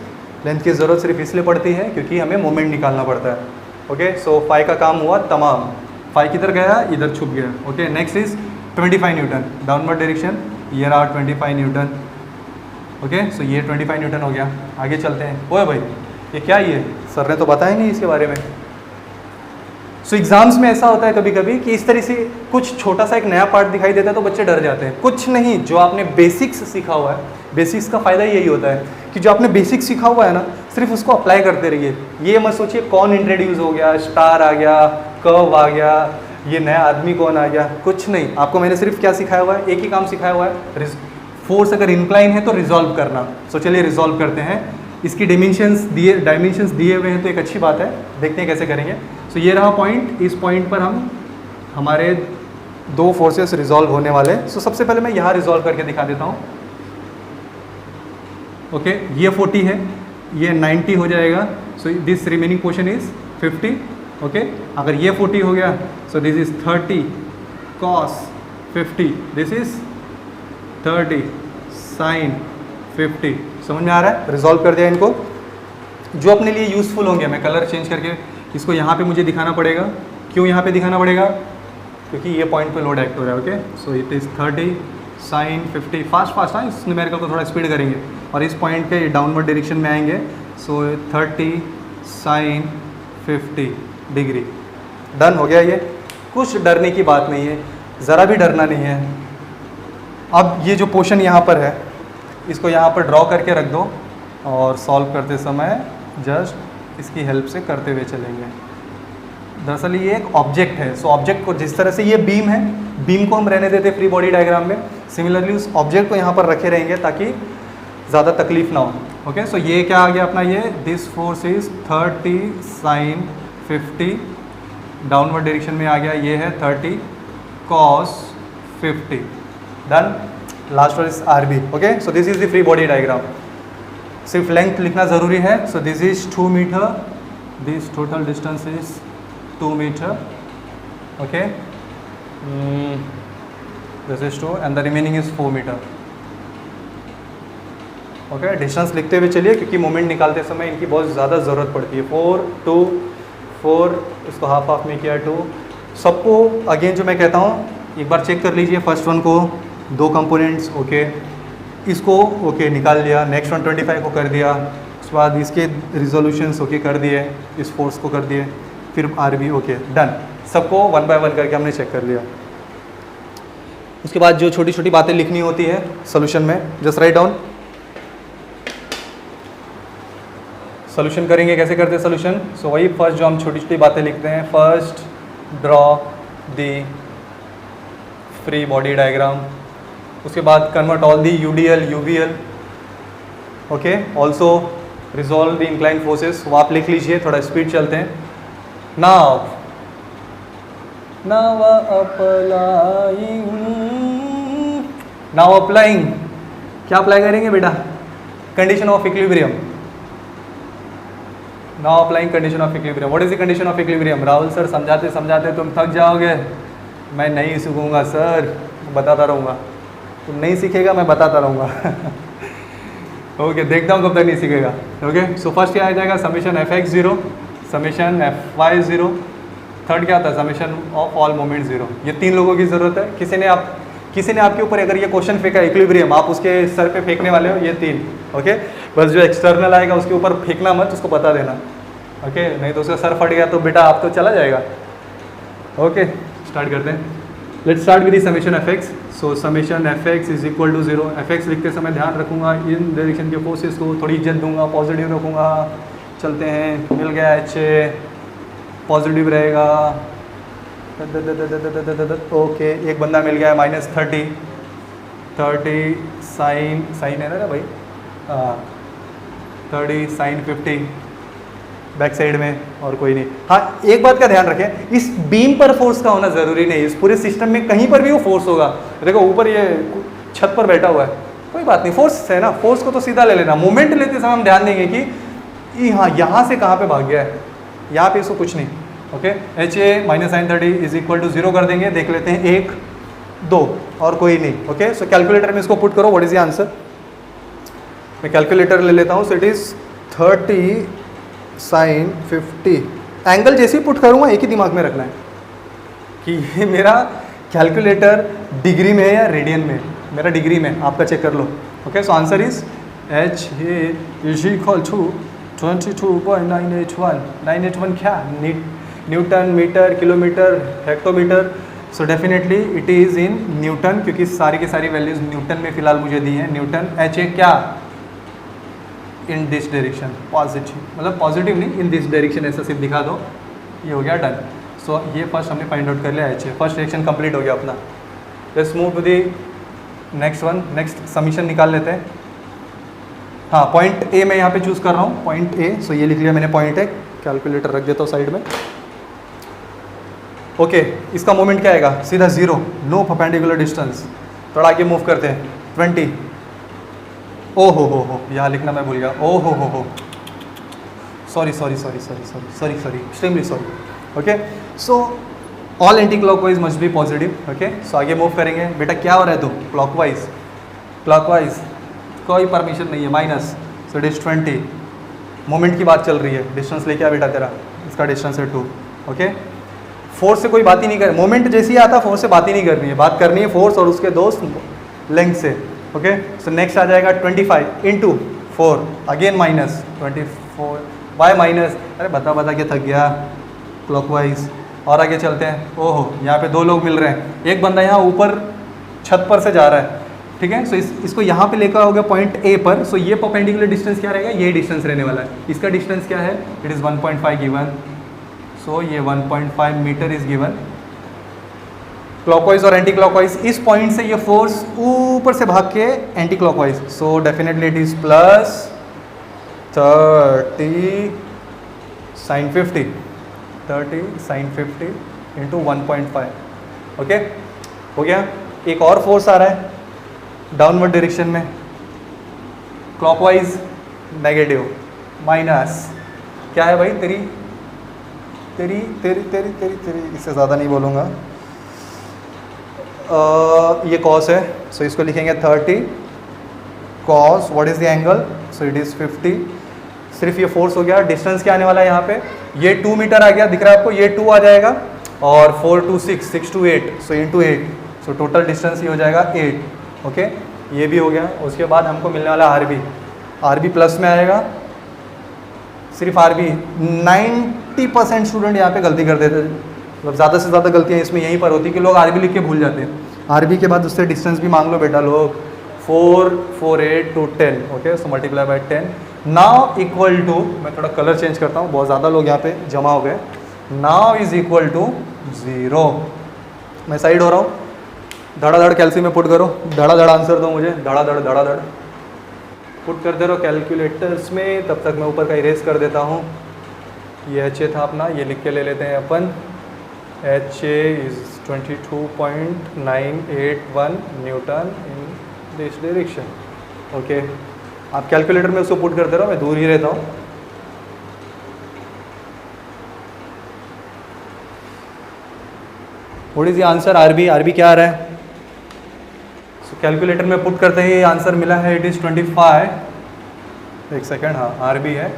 Speaker 1: लेंथ की ज़रूरत सिर्फ इसलिए पड़ती है क्योंकि हमें मोमेंट निकालना पड़ता है। ओके, सो 5 का काम हुआ तमाम। 5 किधर गया? इधर छुप गया। Okay, next is 25 Newton, downward direction, ये रहा 25 न्यूटन। ओके, सो ये 25 न्यूटन हो गया। आगे चलते हैं। ओए भाई ये क्या, ये सर ने तो बताया नहीं इसके बारे में। सो एग्जाम्स में ऐसा होता है कभी कभी कि इस तरह से कुछ छोटा सा एक नया पार्ट दिखाई देता है तो बच्चे डर जाते हैं। कुछ नहीं, जो आपने बेसिक्स सीखा हुआ है, बेसिक्स का फ़ायदा यही होता है कि जो आपने बेसिक्स सीखा हुआ है ना, सिर्फ उसको अप्लाई करते रहिए। ये मत सोचिए कौन इंट्रोड्यूस हो गया, स्टार आ गया, कर्व आ गया, ये नया आदमी कौन आ गया, कुछ नहीं। आपको मैंने सिर्फ क्या सिखाया हुआ है? एक ही काम सिखाया हुआ है, फोर्स अगर इंक्लाइन है तो रिजॉल्व करना। सो चलिए रिजॉल्व करते हैं। इसकी डायमेंशंस दिए हुए हैं तो एक अच्छी बात है, देखते हैं कैसे करेंगे। सो ये रहा पॉइंट, इस पॉइंट पर हम हमारे दो फोर्सेस रिजॉल्व होने वाले। सो सबसे पहले मैं यहाँ रिजॉल्व करके दिखा देता हूँ। ओके, ये 40 है, ये 90 हो जाएगा। So this remaining portion is 50। Okay, अगर ये 40 हो गया, सो this is 30 cos 50, this is 30 sin 50। समझ में आ रहा है? रिजॉल्व कर दिया इनको। जो अपने लिए यूज़फुल होंगे, मैं कलर चेंज करके इसको यहाँ पे मुझे दिखाना पड़ेगा। क्यों यहाँ पे दिखाना पड़ेगा? क्योंकि ये पॉइंट पे लोड एक्ट हो रहा है। Okay, so it is 30 sin 50। Fast हाँ, इस न्यूमेरिकल को थोड़ा स्पीड करेंगे और इस पॉइंट पे डाउनवर्ड डायरेक्शन में आएंगे। सो 30 sin 50 डिग्री। डन हो गया। ये कुछ डरने की बात नहीं है, ज़रा भी डरना नहीं है। अब ये जो पोर्शन यहाँ पर है, इसको यहाँ पर ड्रॉ करके रख दो और सॉल्व करते समय जस्ट इसकी हेल्प से करते हुए चलेंगे। दरअसल ये एक ऑब्जेक्ट है, सो ऑब्जेक्ट को जिस तरह से ये बीम है, बीम को हम रहने देते फ्री बॉडी डायग्राम में, सिमिलरली उस ऑब्जेक्ट को यहाँ पर रखे रहेंगे ताकि ज़्यादा तकलीफ ना हो। ओके, सो ये क्या आ गया अपना, ये this force is 30 sine 50, downward direction में आ गया, ये है 30 cos 50, done. Last one is R B. Okay, so this is the free body diagram. सिर्फ लेंथ लिखना ज़रूरी है। So this is 2 metre, this total distance is 2 metre, okay, this is 2 and the remaining is 4 metre. Okay, distance लिखते हुए चलिए क्योंकि moment निकालते समय इनकी बहुत ज़्यादा ज़रूरत पड़ती है। 4 2 4, इसको हाफ हाफ में किया 2। सबको अगेन जो मैं कहता हूँ एक बार चेक कर लीजिए, फर्स्ट वन को 2 कंपोनेंट्स, ओके, इसको ओके निकाल लिया, नेक्स्ट वन 25 को कर दिया, उसके बाद इसके रिजोल्यूशंस ओके कर दिए, इस फोर्स को कर दिए, फिर आर बी, ओके, डन। सबको 1 बाय 1 करके हमने चेक कर लिया। उसके बाद जो छोटी छोटी बातें लिखनी होती है सोल्यूशन में, जस्ट राइट डाउन। सोल्यूशन करेंगे, कैसे करते हैं सोल्यूशन? सो वही फर्स्ट जो हम छोटी छोटी बातें लिखते हैं, first draw the free body diagram, उसके बाद convert all the UDL UVL, okay, also resolve the incline forces. वो आप लिख लीजिए, थोड़ा स्पीड चलते हैं। नाउ अप्लाइंग, क्या अप्लाई करेंगे बेटा? Condition of equilibrium. Now applying condition of equilibrium. What is the condition of equilibrium? Rahul sir समझाते समझाते तुम थक जाओगे, मैं नहीं सीखूंगा सर, बताता रहूँगा। तुम नहीं सीखेगा, मैं बताता रहूँगा। ओके, देखता हूँ कब तक नहीं सीखेगा। ओके, सो फर्स्ट क्या आ जाएगा? Summation F X 0, summation F Y 0, third क्या था? Summation of all moment 0। ये 3 लोगों की ज़रूरत है। किसी ने आपके ऊपर अगर ये क्वेश्चन फेंका इक्विलिब्रियम, आप उसके सर पे फेंकने वाले हो ये 3। ओके, बस जो एक्सटर्नल आएगा उसके ऊपर फेंकना मत, उसको बता देना। ओके, नहीं तो उसका सर फट गया तो बेटा आप तो चला जाएगा। ओके, स्टार्ट करते हैं। Let's start with the summation F X. So summation F X is equal to 0। F X लिखते समय ध्यान रखूँगा इन डायरेक्शन के फोर्सेस को थोड़ी इज्जत दूंगा, पॉजिटिव रखूँगा। चलते हैं, मिल गया एच, पॉजिटिव रहेगा। ओके, एक बंदा मिल गया -30 साइन है ना भाई, 30 साइन 50 बैक साइड में, और कोई नहीं। हाँ, एक बात का ध्यान रखें, इस बीम पर फोर्स का होना ज़रूरी नहीं। इस पूरे सिस्टम में कहीं पर भी वो फोर्स होगा। देखो ऊपर ये छत पर बैठा हुआ है, कोई बात नहीं, फोर्स है ना, फोर्स को तो सीधा ले लेना। मोमेंट लेते समय हम ध्यान देंगे कि हाँ यहाँ से कहाँ पे भाग गया है, यहाँ पे इसको कुछ नहीं। Okay, H A minus sine 30 is equal to 0 कर देंगे। देख लेते हैं, 1 2 और कोई नहीं। ओके, सो कैलकुलेटर में इसको पुट करो। What is the answer? मैं कैलकुलेटर ले लेता हूँ। So it is 30 sine 50। Angle जैसे ही पुट करूँगा एक ही दिमाग में रखना है कि ये मेरा कैलकुलेटर डिग्री में है या रेडियन में। मेरा डिग्री में, आपका चेक कर लो। Okay, so answer is H A is equal to 22.981। 981 क्या? Newton, metre, kilometre, hectometre. So definitely it is in newton, क्योंकि सारी की सारी वैल्यूज न्यूटन में फिलहाल मुझे दी हैं। न्यूटन। एच ए क्या? इन दिस डायरेक्शन, पॉजिटिव, मतलब पॉजिटिव नहीं, इन दिस डायरेक्शन, ऐसा सिर्फ दिखा दो, ये हो गया डन। सो ये फर्स्ट हमने फाइंड आउट कर लिया H A. First reaction complete हो गया अपना। Let's move to the next one. Next समीशन निकाल लेते हैं। हाँ, पॉइंट ए मैं यहाँ पे चूज़ कर रहा हूँ, पॉइंट ए। सो ये लिख लिया मैंने, पॉइंट ए। कैलकुलेटर रख देता हूँ साइड में। ओके, इसका मोमेंट क्या आएगा? सीधा 0, नो परपेंडिकुलर डिस्टेंस। थोड़ा आगे मूव करते हैं, 20। ओ हो, यहाँ लिखना मैं भूल गया। ओ हो, sorry, extremely sorry. Okay, so all anti clockwise must be positive. Okay, so आगे मूव करेंगे। बेटा क्या हो रहा है? तो क्लॉकवाइज कोई परमिशन नहीं है, minus. So it is 20। Moment की बात चल रही है। डिस्टेंस लेके आ बेटा तेरा, इसका डिस्टेंस है 2। ओके, फोर्स से कोई बात ही नहीं कर, मोमेंट जैसे ही आता फोर्स से बात ही नहीं करनी है, बात करनी है फोर्स और उसके दोस्त लेंथ से। ओके, सो नेक्स्ट आ जाएगा 25 into 4, again minus 24 bye minus. अरे बता के थक गया। क्लॉकवाइज और आगे चलते हैं। ओहो, यहाँ पे 2 लोग मिल रहे हैं। एक बंदा यहाँ ऊपर छत पर से जा रहा है, ठीक है। सो इसको यहाँ पे लेकर आओगे पॉइंट ए पर। सो ये परपेंडिकुलर डिस्टेंस क्या रहेगा? ये डिस्टेंस रहने वाला है। इसका डिस्टेंस क्या है? It is 1.5 given. सो ये 1.5 मीटर इज गिवन। क्लॉकवाइज और एंटी क्लॉकवाइज, इस पॉइंट से ये फोर्स ऊपर से भाग के anti clockwise, so definitely it is plus 30 sin 50, 30 sin 50 into 1.5। Okay, हो गया। एक और फोर्स आ रहा है डाउनवर्ड डायरेक्शन में, क्लॉकवाइज नेगेटिव माइनस, क्या है भाई, तेरी तेरी तेरी तेरी तेरी तेरी इससे ज़्यादा नहीं बोलूँगा। ये कॉस है, सो इसको लिखेंगे 30 cos, what is the angle, so it is 50। सिर्फ ये फोर्स हो गया। डिस्टेंस क्या आने वाला है यहाँ पे, ये 2 मीटर आ गया, दिख रहा है आपको, ये 2 आ जाएगा और 4 to 6, 6 to 8, so into 8, so total distance ये हो जाएगा 8। ओके, ये भी हो गया। उसके बाद हमको मिलने वाला आरबी, आरबी प्लस में आएगा। सिर्फ आरबी 90% स्टूडेंट यहाँ पे गलती कर देते हैं, मतलब ज़्यादा से ज़्यादा गलतियाँ इसमें यहीं पर होती है कि लोग आरबी लिख के भूल जाते हैं। आरबी के बाद उससे डिस्टेंस भी मांग लो बेटा लोग, 4, 4, 8 to 10। Okay, so multiply by 10 now equal to, मैं थोड़ा कलर चेंज करता हूँ, बहुत ज़्यादा लोग यहाँ पे जमा हो गए। Now is equal to 0। मैं साइड हो रहा हूँ, धड़ाधड़ कैल्सी में पुट करो, धड़ाधड़ आंसर दो मुझे, धड़ाधड़ धड़ाधड़ पुट करते रहो कैलकुलेटर्स में। तब तक मैं ऊपर का इरेज कर देता हूँ। ये एच ए था अपना, ये लिख के ले लेते हैं अपन। H A is 22.981 newton in this direction. Okay, आप कैलकुलेटर में उसको पुट करते रहो, मैं दूर ही रहता हूँ। What is the answer, R B, R B क्या आ रहा है, सो कैलकुलेटर में पुट करते ही आंसर मिला है, इट इज़ 25, एक सेकेंड, हाँ आरबी है।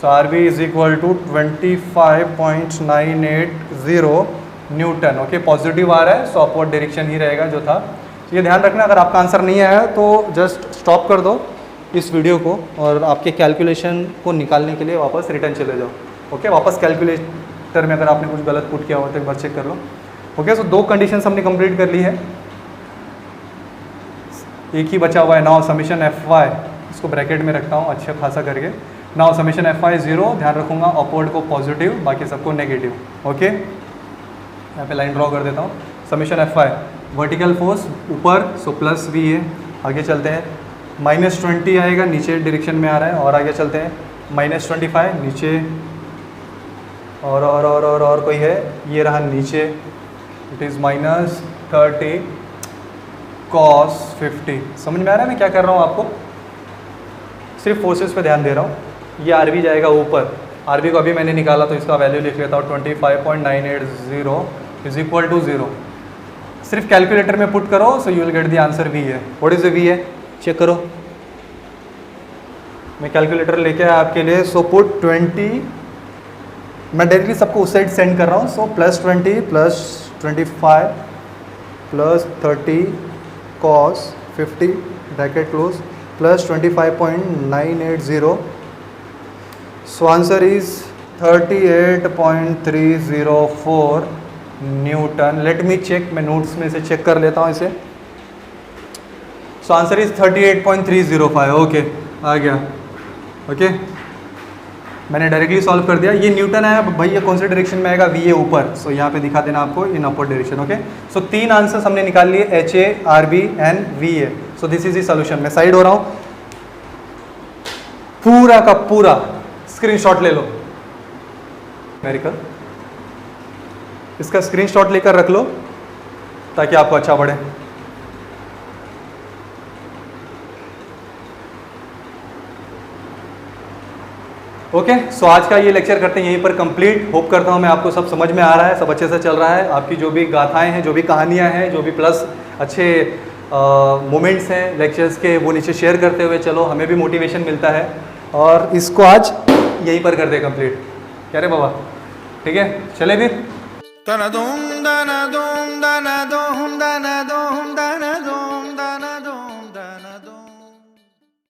Speaker 1: So RB is equal to 25.980 newton. Okay, positive आ रहा है, सो अपवर्ड डायरेक्शन ही रहेगा जो था। तो ये ध्यान रखना, अगर आपका आंसर नहीं आया तो जस्ट स्टॉप कर दो इस वीडियो को और आपके कैलकुलेशन को निकालने के लिए वापस रिटर्न चले जाओ। ओके, वापस कैलकुलेटर में अगर आपने कुछ गलत पुट किया हो तो एक बार चेक कर लो। ओके, सो 2 कंडीशंस हमने कंप्लीट कर ली है, एक ही बचा हुआ है। नाउ समीशन एफ वाई, इसको ब्रैकेट में रखता हूँ अच्छा खासा करके। नाउ समीशन एफ वाई 0, ध्यान रखूँगा अपवर्ड को पॉजिटिव, बाकी सबको नेगेटिव। ओके, यहाँ पे लाइन ड्रॉ कर देता हूँ। Summation F Y, vertical force ऊपर, सो प्लस वी है। आगे चलते हैं, -20 आएगा, नीचे डायरेक्शन में आ रहा है। और आगे चलते हैं, -25 नीचे, और कोई है, ये रहा नीचे, इट इज़ -30 cos 50। समझ में आ रहा है मैं क्या कर रहा हूँ आपको, सिर्फ फोर्सेस पे ध्यान दे रहा हूँ। ये आरबी जाएगा ऊपर, आरबी को अभी मैंने निकाला तो इसका वैल्यू लिख लेता हूँ, 25.980 इज इक्वल टू 0। सिर्फ कैलकुलेटर में पुट करो, so you will get the answer V है। व्हाट इज द वी है, चेक करो, मैं कैलकुलेटर लेके आया आपके लिए। सो पुट 20, मैं डायरेक्टली सबको उस साइड सेंड कर रहा हूँ। So +20 +25 +30 cos 50 bracket close +25.980, so answer is 38.304 newton. Let me check, मैं नोट्स में से चेक कर लेता हूँ इसे। So answer is 38.305। ओके, आ गया। ओके, मैंने डायरेक्टली सॉल्व कर दिया। ये न्यूटन है भाई, ये कौन से डायरेक्शन में आएगा, वी ए ऊपर, सो यहाँ पे दिखा देना आपको in upward direction. Okay, so 3 answers हमने निकाल लिए, H A, R B and V A. So this is the solution. मैं साइड हो रहा हूँ, पूरा का पूरा स्क्रीनशॉट ले लो, मेरिकल, इसका स्क्रीनशॉट लेकर रख लो ताकि आपको अच्छा पड़े। ओके, सो आज का ये लेक्चर करते हैं यहीं पर कंप्लीट। होप करता हूँ मैं आपको सब समझ में आ रहा है, सब अच्छे से चल रहा है। आपकी जो भी गाथाएं हैं, जो भी कहानियाँ हैं, जो भी प्लस अच्छे मोमेंट्स हैं लेक्चर्स के, वो नीचे शेयर करते हुए चलो, हमें भी मोटिवेशन मिलता है। और इसको आज यहीं पर कर दे कंप्लीट, क्या रे बाबा, ठीक है, चले फिर।